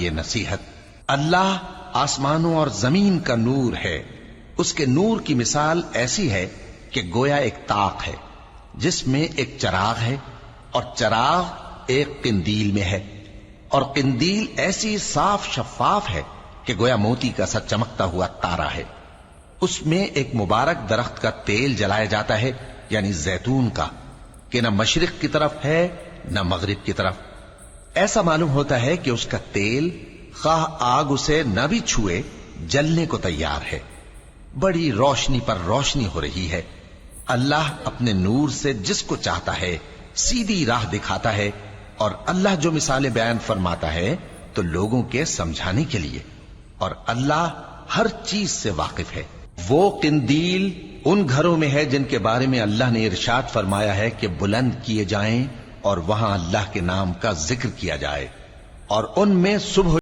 یہ نصیحت، اللہ آسمانوں اور زمین کا نور ہے، اس کے نور کی مثال ایسی ہے کہ گویا ایک طاق ہے جس میں ایک چراغ ہے، اور چراغ ایک قندیل میں ہے، اور قندیل ایسی صاف شفاف ہے کہ گویا موتی کا سا چمکتا ہوا تارا ہے۔ اس میں ایک مبارک درخت کا تیل جلایا جاتا ہے، یعنی زیتون کا، کہ نہ مشرق کی طرف ہے نہ مغرب کی طرف۔ ایسا معلوم ہوتا ہے کہ اس کا تیل خواہ آگ اسے نہ بھی چھوئے جلنے کو تیار ہے۔ بڑی روشنی پر روشنی ہو رہی ہے۔ اللہ اپنے نور سے جس کو چاہتا ہے سیدھی راہ دکھاتا ہے، اور اللہ جو مثالیں بیان فرماتا ہے تو لوگوں کے سمجھانے کے لیے، اور اللہ ہر چیز سے واقف ہے۔ وہ قندیل ان گھروں میں ہے جن کے بارے میں اللہ نے ارشاد فرمایا ہے کہ بلند کیے جائیں اور وہاں اللہ کے نام کا ذکر کیا جائے، اور ان میں صبح